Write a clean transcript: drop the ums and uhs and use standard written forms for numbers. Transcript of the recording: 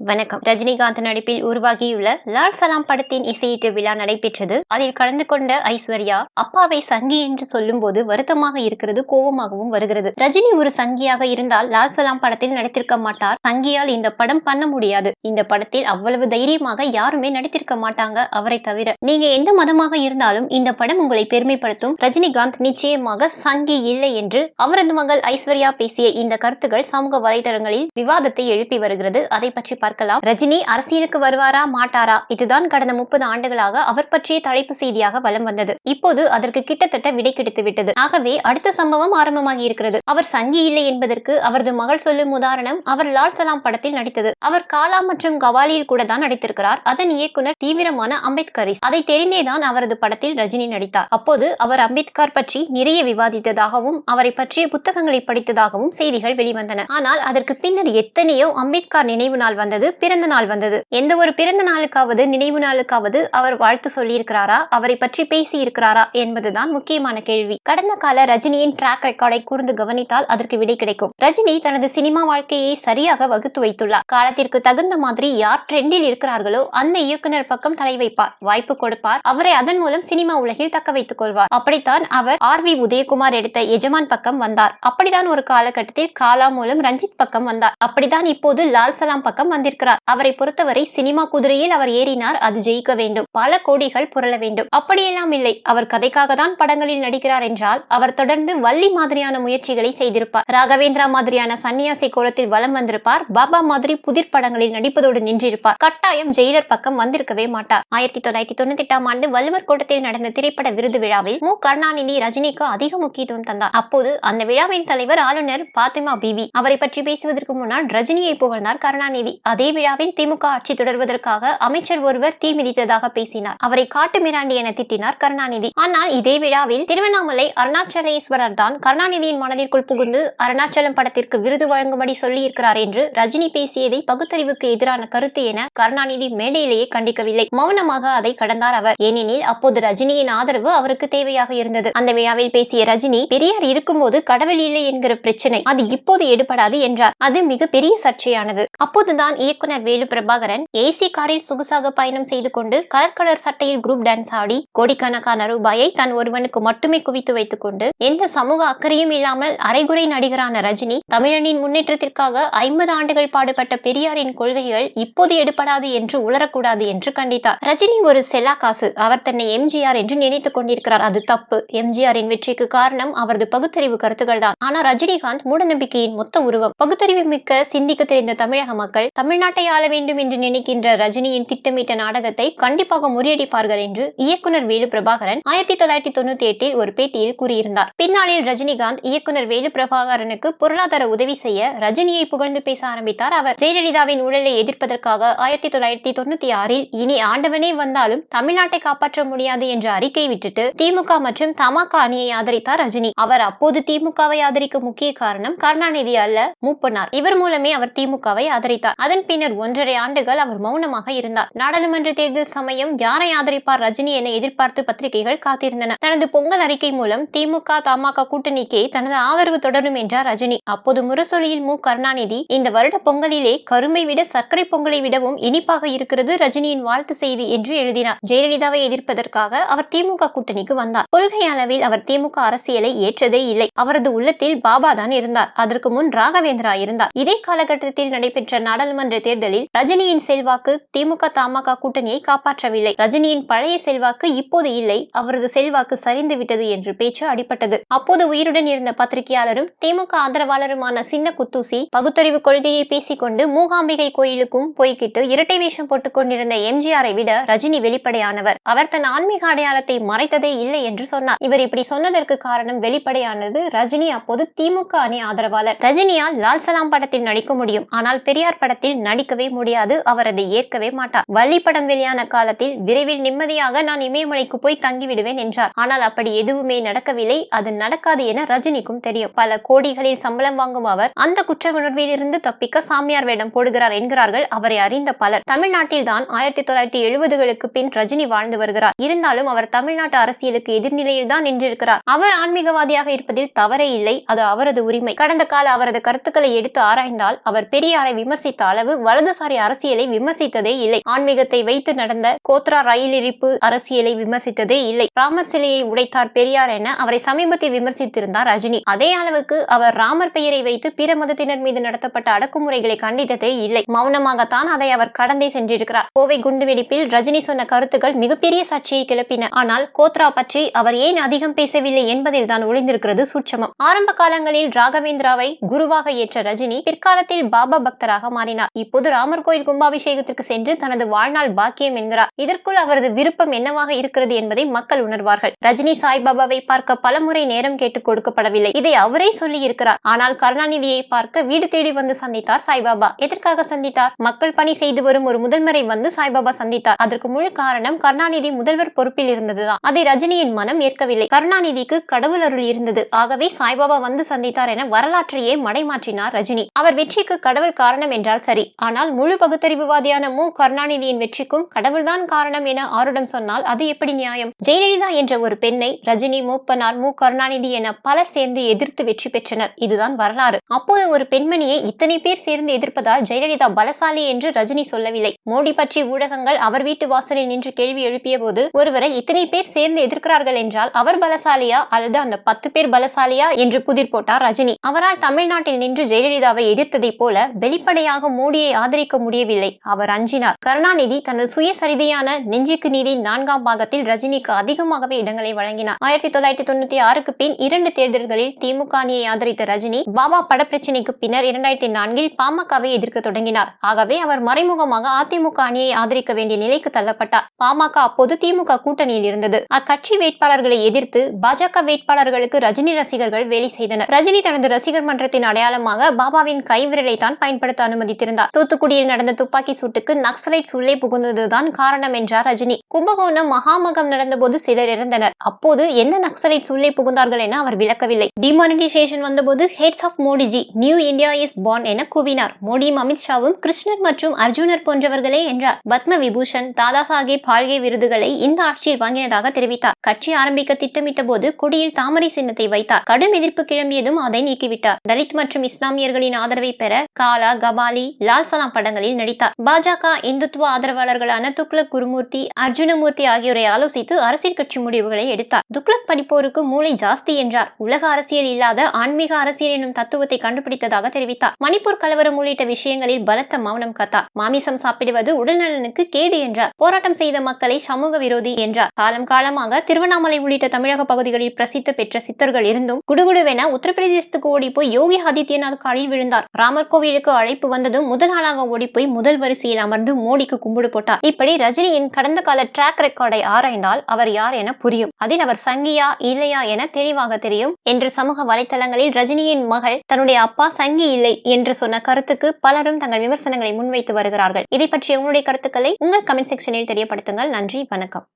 வணக்கம். ரஜினிகாந்த் நடிப்பில் உருவாகியுள்ள லால் சலாம் படத்தின் இசையீட்டு விழா நடைபெற்றது. அதில் கலந்து கொண்ட ஐஸ்வர்யா, அப்பாவை சங்கி என்று சொல்லும் போது வருத்தமாக இருக்கிறது, கோபமாகவும் வருகிறது. ரஜினி ஒரு சங்கியாக இருந்தால் லால் சலாம் படத்தில் நடித்திருக்க மாட்டார். சங்கியால் இந்த படம் பண்ண முடியாது. இந்த படத்தில் அவ்வளவு தைரியமாக யாருமே நடித்திருக்க மாட்டாங்க, அவரை தவிர. நீங்க எந்த மதமாக இருந்தாலும் இந்த படம் உங்களை பெருமைப்படுத்தும். ரஜினிகாந்த் நிச்சயமாக சங்கி இல்லை என்று அவரது மகள் ஐஸ்வர்யா பேசிய இந்த கருத்துக்கள் சமூக வலைதளங்களில் விவாதத்தை எழுப்பி வருகிறது. அதை பற்றி பார்க்கலாம். ரஜினி அரசியலுக்கு வருவாரா மாட்டாரா? இதுதான் கடந்த 30 ஆண்டுகளாக அவர் பற்றிய தலைப்பு செய்தியாக வலம் வந்தது. இப்போது அதற்கு கிட்டத்தட்ட விடை கிடைத்து விட்டது. ஆகவே அடுத்த சம்பவம் ஆரம்பமாகி இருக்கிறது. அவர் சங்கி இல்லை என்பதற்கு அவரது மகள் சொல்லும் உதாரணம் அவர் லால் சலாம் படத்தில் நடித்தது. அவர் காலா மற்றும் கவாலியில் கூட தான் நடித்திருக்கிறார். அதன் இயக்குனர் தீவிரமான அம்பேத்கரிஸ்ட். அதை தெரிந்தேதான் அவரது படத்தில் ரஜினி நடித்தார். அப்போது அவர் அம்பேத்கர் பற்றி நிறைய விவாதித்ததாகவும் அவரை பற்றிய புத்தகங்களை படித்ததாகவும் செய்திகள் வெளிவந்தன. ஆனால் அதற்கு பின்னர் எத்தனையோ அம்பேத்கர் நினைவு நாள் வந்தது, பிறந்த நாள் வந்தது. எந்த ஒரு பிறந்த நாளுக்காவது நினைவு நாளுக்காவது அவர் வாழ்த்து சொல்லி இருக்கிறாரா, அவரை பற்றி பேசி இருக்கிறாரா என்பதுதான் முக்கியமான கேள்வி. கடந்த கால ரஜினியின் ட்ராக் ரெக்கார்டை கூர்ந்து கவனித்தால் அதற்கு விடை கிடைக்கும். ரஜினி தனது சினிமா வாழ்க்கையை சரியாக வகுத்து வைத்துள்ளார். காலத்திற்கு தகுந்த மாதிரி யார் ட்ரெண்டில் இருக்கிறார்களோ அந்த இயக்குனர் பக்கம் தலை வைப்பார், வாய்ப்பு கொடுப்பார், அவரை அதன் மூலம் சினிமா உலகில் தக்க வைத்துக் கொள்வார். அப்படித்தான் அவர் RV உதயகுமார் எடுத்த எஜமான் பக்கம் வந்தார். அப்படித்தான் ஒரு காலகட்டத்தில் காலா மூலம் ரஞ்சித் பக்கம் வந்தார். அப்படித்தான் இப்போது லால் சலாம் பக்கம் வந்திருக்கிறார். அவரை பொறுத்தவரை சினிமா குதிரையில் அவர் ஏறினார், அது ஜெயிக்க வேண்டும், பல கோடிகள் புரள வேண்டும். அப்படியெல்லாம் இல்லை. அவர் கதைக்காக தான் படங்களில் நடிக்கிறார் என்றால் அவர் தொடர்ந்து வள்ளி மாதிரியான முயற்சிகளை செய்திருப்பார். ராகவேந்திரா மாதிரியான சன்னியாசி கோலத்தில் வலம் வந்திருப்பார். பாபா மாதிரி புதிர் படங்களில் நடிப்பதோடு நின்றிருப்பார். கட்டாயம் ஜெயிலர் பக்கம் வந்திருக்கவே மாட்டார். 1998 ஆண்டு வள்ளுவர் கோட்டத்தில் நடந்த திரைப்பட விருது விழாவில் கருணாநிதி ரஜினிக்கு அதிக முக்கியத்துவம் தந்தார். அப்போது அந்த விழாவின் தலைவர் ஆளுநர் பாத்திமா பிவி. அவரை பற்றி பேசுவதற்கு முன்னால் ரஜினியை புகழ்ந்தார் கருணாநிதி. அதே விழாவில் திமுக ஆட்சி தொடர்வதற்காக அமைச்சர் ஒருவர் தீ மிதித்ததாக பேசினார். அவரை காட்டு மிராண்டி என திட்டினார் கருணாநிதி. ஆனால் இதே விழாவில் திருவண்ணாமலை அருணாச்சலேஸ்வரர் தான் கருணாநிதியின் மனதிற்குள் புகுந்து அருணாச்சலம் படத்திற்கு விருது வழங்கும்படி சொல்லியிருக்கிறார் என்று ரஜினி பேசியதை பகுத்தறிவுக்கு எதிரான கருத்து என கருணாநிதி மேடையிலேயே கண்டிக்கவில்லை. மௌனமாக அதை கடந்தார் அவர். ஏனெனில் அப்போது ரஜினியின் ஆதரவு அவருக்கு தேவையாக இருந்தது. அந்த விழாவில் பேசிய ரஜினி, பெரியார் இருக்கும்போது கடவுள் இல்லை என்கிற பிரச்சனை அது இப்போது எடுபடாது என்றார். அது மிகப்பெரிய சர்ச்சையானது. அப்போதுதான் இயக்குனர் வேலு பிரபாகரன் ஏசி காரில் சொகுசாக பயணம் செய்து கொண்டு கலர் சட்டையில் குரூப் டான்ஸ் ஆடி கோடிக்கணக்கான ரூபாயை தன் ஒருவனுக்கு மட்டுமே குவித்து வைத்துக் கொண்டு எந்த சமூக அக்கறையும் இல்லாமல் அரைகுறை நடிகரான ரஜினி தமிழனின் முன்னேற்றத்திற்காக 50 ஆண்டுகள் பாடுபட்ட பெரியாரின் கொள்கைகள் இப்போது எடுபடாது என்று உளரக்கூடாது என்று கண்டித்தார். ரஜினி ஒரு செல்லா காசு. அவர் தன்னை எம்ஜிஆர் என்று நினைத்துக் கொண்டிருக்கிறார். அது தப்பு. எம்ஜிஆரின் வெற்றிக்கு காரணம் அவரது பகுத்தறிவு கருத்துக்கள் தான். ஆனால் ரஜினிகாந்த் மூடநம்பிக்கையின் மொத்த உருவம். பகுத்தறிவு மிக்க சிந்திக்க தெரிந்த தமிழக மக்கள் தமிழ்நாட்டை ஆள வேண்டும் என்று நினைக்கின்ற ரஜினியின் திட்டமிட்ட நாடகத்தை கண்டிப்பாக முறியடிப்பார்கள் என்று இயக்குனர் வேலு பிரபாகரன் 1998 ஒரு பேட்டியில் கூறியிருந்தார். பின்னாளில் ரஜினிகாந்த் இயக்குனர் வேலு பிரபாகரனுக்கு பொருளாதார உதவி செய்ய ரஜினியை புகழ்ந்து பேச ஆரம்பித்தார் அவர். ஜெயலலிதாவின் ஊழலை எதிர்ப்பதற்காக 1996 இனி ஆண்டவனே வந்தாலும் தமிழ்நாட்டை காப்பாற்ற முடியாது என்ற அறிக்கை விட்டுட்டு திமுக மற்றும் தமாக அணியை ஆதரித்தார் ரஜினி. அவர் அப்போது திமுகவை ஆதரிக்க முக்கிய காரணம் கருணாநிதி அல்ல, மூப்பனார். இவர் மூலமே அவர் திமுகவை ஆதரித்தார். அதன் பின்னர் 1.5 ஆண்டுகள் அவர் மௌனமாக இருந்தார். நாடாளுமன்ற தேர்தல் சமயம் யாரை ஆதரிப்பார் ரஜினி என எதிர்பார்த்து பத்திரிகைகள் காத்திருந்தன. தனது பொங்கல் அறிக்கை மூலம் திமுக தமாக கூட்டணிக்கே தனது ஆதரவு தொடரும் என்றார் ரஜினி. அப்போது முரசொலியில் கருணாநிதி, இந்த வருட பொங்கலிலே கரும்பை விட சர்க்கரை பொங்கலை விடவும் இனிப்பாக இருக்கிறது ரஜினியின் வாழ்த்து செய்தி என்று எழுதினார். ஜெயலலிதாவை எதிர்ப்பதற்காக அவர் திமுக கூட்டணிக்கு வந்தார். கொள்கை அளவில் அவர் திமுக அரசியலை ஏற்றதே இல்லை. அவரது உள்ளத்தில் பாபா தான் இருந்தார். அதற்கு முன் ராகவேந்திரா இருந்தார். இதே காலகட்டத்தில் நடைபெற்ற நாடாளுமன்ற தேர்தலில் ரஜினியின் செல்வாக்கு திமுக தமாக கூட்டணியை காப்பாற்றவில்லை. ரஜினியின் பழைய செல்வாக்கு இப்போது இல்லை, அவரது செல்வாக்கு சரிந்து விட்டது என்று பேச்சு அடிபட்டது. அப்போது உயிருடன் இருந்த பத்திரிகையாளரும் திமுக ஆதரவாளருமான சின்ன குத்தூசி பகுத்தறிவு கொள்கையை பேசிக்கொண்டு மூகாம்பிகை கோயிலுக்கும் போய்கிட்டு இரட்டை வேஷம் போட்டுக் கொண்டிருந்த எம்ஜிஆரை விட ரஜினி வெளிப்படையானவர். அவர் தன் ஆன்மீக அடையாளத்தை மறைத்ததே இல்லை என்று சொன்னார். இவர் இப்படி சொன்னதற்கு காரணம் வெளிப்படையானது. ரஜினி அப்போது திமுக அணி ஆதரவாளர். ரஜினியால் லால் சலாம் படத்தில் நடிக்க முடியும், ஆனால் பெரியார் படத்தில் நடிக்கவே முடியாது. அவர் அதை ஏற்கவே மாட்டார். வள்ளி படம் வெளியான காலத்தில் விரைவில் நிம்மதியாக நான் இமயமலைக்கு போய் தங்கிவிடுவேன் என்றார். ஆனால் அப்படி எதுவுமே நடக்கவில்லை. அது நடக்காது என ரஜினிக்கும் தெரியும். பல கோடிகளில் சம்பளம் வாங்கும் அவர் அந்த குற்ற உணர்வில் இருந்து தப்பிக்க சாமியார் வேடம் போடுகிறார் என்கிறார்கள் அவரை அறிந்த பலர். தமிழ்நாட்டில் தான் 1970களுக்கு பின் ரஜினி வாழ்ந்து வருகிறார். இருந்தாலும் அவர் தமிழ்நாட்டு அரசியலுக்கு எதிர்நிலையில் தான் நின்றிருக்கிறார். அவர் ஆன்மீகவாதியாக இருப்பதில் தவறே இல்லை, அது அவரது உரிமை. கடந்த கால அவரது கருத்துக்களை எடுத்து ஆராய்ந்தால் அவர் பெரியாரை விமர்சித்த அளவு அளவு வலதுசாரி அரசியலை விமர்சித்ததே இல்லை. ஆன்மீகத்தை வைத்து நடந்த கோத்ரா ரயில் எரிப்பு அரசியலை விமர்சித்ததே இல்லை. ராமர் சிலையை உடைத்தார் பெரியார் என அவரை சமீபத்தில் விமர்சித்திருந்தார் ரஜினி. அதே அளவுக்கு அவர் ராமர் பெயரை வைத்து பிற மதத்தினர் மீது நடத்தப்பட்ட அடக்குமுறைகளை கண்டித்ததே இல்லை. மௌனமாகத்தான் அதை அவர் கடந்தே சென்றிருக்கிறார். கோவை குண்டுவெடிப்பில் ரஜினி சொன்ன கருத்துக்கள் மிகப்பெரிய சர்ச்சையை கிளப்பின. ஆனால் கோத்ரா பற்றி அவர் ஏன் அதிகம் பேசவில்லை என்பதில் தான் ஒளிந்திருக்கிறது சூட்சமம். ஆரம்ப காலங்களில் ராகவேந்திராவை குருவாக ஏற்ற ரஜினி பிற்காலத்தில் பாபா பக்தராக மாறினார். இப்போது ராமர் கோயில் கும்பாபிஷேகத்திற்கு சென்று தனது வாழ்நாள் பாக்கியம் என்கிறார். இதற்குள் அவரது விருப்பம் என்னவாக இருக்கிறது என்பதை மக்கள் உணர்வார்கள். ரஜினி சாய்பாபாவை பார்க்க பலமுறை நேரம் கேட்டு கொடுக்கப்படவில்லை. இதை அவரே சொல்லி இருக்கிறார். ஆனால் கருணாநிதியை பார்க்க வீடு தேடி வந்து சந்தித்தார் சாய்பாபா. எதற்காக சந்தித்தார்? மக்கள் பணி செய்து வரும் ஒரு முதல்வரை வந்து சாய்பாபா சந்தித்தார். அதற்கு முழு காரணம் கருணாநிதி முதல்வர் பொறுப்பில் இருந்ததுதான். அதை ரஜினியின் மனம் ஏற்கவில்லை. கருணாநிதிக்கு கடவுள் அருள் இருந்தது. ஆகவே சாய்பாபா வந்து சந்தித்தார் என வரலாற்றையே மடைமாற்றினார் ரஜினி. அவர் வெற்றிக்கு கடவுள் காரணம் என்றால் சரி. ஆனால் முழு பகுத்தறிவுவாதியான மு கருணாநிதியின் வெற்றிக்கும் கடவுள்தான் காரணம் என ஆருடம் சொன்னால் அது எப்படி நியாயம்? ஜெயலலிதா என்ற ஒரு பெண்ணை ரஜினி, மூப்பனார், மு கருணாநிதி என பலர் சேர்ந்து எதிர்த்து வெற்றி பெற்றனர். இதுதான் வரலாறு. அப்போது ஒரு பெண்மணியை இத்தனை பேர் சேர்ந்து எதிர்ப்பதால் ஜெயலலிதா பலசாலி என்று ரஜினி சொல்லவில்லை. மோடி பற்றி ஊடகங்கள் அவர் வீட்டு வாசலில் நின்று கேள்வி எழுப்பிய போது ஒருவரை இத்தனை பேர் சேர்ந்து எதிர்க்கிறார்கள் என்றால் அவர் பலசாலியா அல்லது அந்த 10 பேர் பலசாலியா என்று புதிர் போட்டார் ரஜினி. அவரால் தமிழ்நாட்டில் நின்று ஜெயலலிதாவை எதிர்த்ததை போல வெளிப்படையாக மோடியை ஆதரிக்க முடியவில்லை. அவர் அஞ்சினார். கருணாநிதி தனது சுயசரிதையான நெஞ்சுக்கு நீதி 4ஆம் பாகத்தில் ரஜினிக்கு அதிகமாகவே இடங்களை வழங்கினார். 1996க்கு பின் 2 தேர்தல்களில் திமுக அணியை ஆதரித்த ரஜினி பாபா படப்பிரச்சனைக்கு பின்னர் 2004இல் பாமகவை எதிர்க்க தொடங்கினார். ஆகவே அவர் மறைமுகமாக அதிமுக அணியை ஆதரிக்க வேண்டிய நிலைக்கு தள்ளப்பட்டார். பாமக அப்போது திமுக கூட்டணியில் இருந்தது. அக்கட்சி வேட்பாளர்களை எதிர்த்து பாஜக வேட்பாளர்களுக்கு ரஜினி ரசிகர்கள் வேலை செய்தனர். ரஜினி தனது ரசிகர் மன்றத்தின் அடையாளமாக பாபாவின் கைவிரலை தான் பயன்படுத்த அனுமதித்திருந்தார். தூத்துக்குடியில் நடந்த துப்பாக்கி சூட்டுக்கு நக்சலைட்ஸ் உள்ளே புகுந்ததுதான் காரணம் என்றார் ரஜினி. கும்பகோணம் மகாமகம் நடந்தபோது சிலர் இறந்தனர். அப்போது எந்த நக்சலைட்ஸ் உள்ளே புகுந்தார்கள் என அவர் விளக்கவில்லை. டிமானிட்டைசேஷன் வந்தபோது heads of Modiji, new India is born என கூவினார். மோடியும் அமித்ஷாவும் கிருஷ்ணர் மற்றும் அர்ஜுனர் போன்றவர்களே என்றார். பத்ம விபூஷன், தாதா சாஹேப் பால்கே விருதுகளை இந்த ஆட்சியில் வாங்கினதாக தெரிவித்தார். கட்சி ஆரம்பிக்க திட்டமிட்ட போது கொடியில் தாமரை சின்னத்தை வைத்தார். கடும் எதிர்ப்பு கிளம்பியதும் அதை நீக்கிவிட்டார். தலித் மற்றும் இஸ்லாமியர்களின் ஆதரவை பெற காலா, கபாலி, லால் சலாம் படங்களில் நடித்தார். பாஜக இந்துத்துவ ஆதரவாளர்களான துக்ளக் குருமூர்த்தி, அர்ஜுனமூர்த்தி ஆகியோரை ஆலோசித்து அரசியல் கட்சி முடிவுகளை எடுத்தார். துக்ளக் படிப்போருக்கு மூளை ஜாஸ்தி என்றார். உலக அரசியல் இல்லாத ஆன்மீக அரசியல் எனும் தத்துவத்தை கண்டுபிடித்ததாக தெரிவித்தார். மணிப்பூர் கலவரம் உள்ளிட்ட விஷயங்களில் பலத்த மௌனம் காத்தார். மாமிசம் சாப்பிடுவது உடல் நலனுக்கு கேடு என்றார். போராட்டம் செய்த மக்களை சமூக விரோதி என்றார். காலம் காலமாக திருவண்ணாமலை உள்ளிட்ட தமிழக பகுதிகளில் பிரசித்தி பெற்ற சித்தர்கள் இருந்தும் குடுகுடுவென உத்தரப்பிரதேசத்துக்கு ஓடிப்போய் யோகி ஆதித்யநாத் காலில் விழுந்தார். ராமர் கோவிலுக்கு அழைப்பு வந்ததும் முதல் நாளாக ஓடிப்போய் முதல் வரிசையில் அமர்ந்து மோடிக்கு கும்பிடு போட்டார். இப்படி ரஜினியின் கடந்த கால டிராக் ரெக்கார்டை ஆராய்ந்தால் அவர் யார் என புரியும். அதில் அவர் சங்கியா இல்லையா என தெளிவாக தெரியும் என்று சமூக வலைத்தளங்களில் ரஜினியின் மகள் தன்னுடைய அப்பா சங்கி இல்லை என்று சொன்ன கருத்துக்கு பலரும் தங்கள் விமர்சனங்களை முன்வைத்து வருகிறார்கள். இதை பற்றி உங்களுடைய கருத்துக்களை உங்கள் கமெண்ட் செக்ஷனில் தெரியப்படுத்துங்கள். நன்றி, வணக்கம்.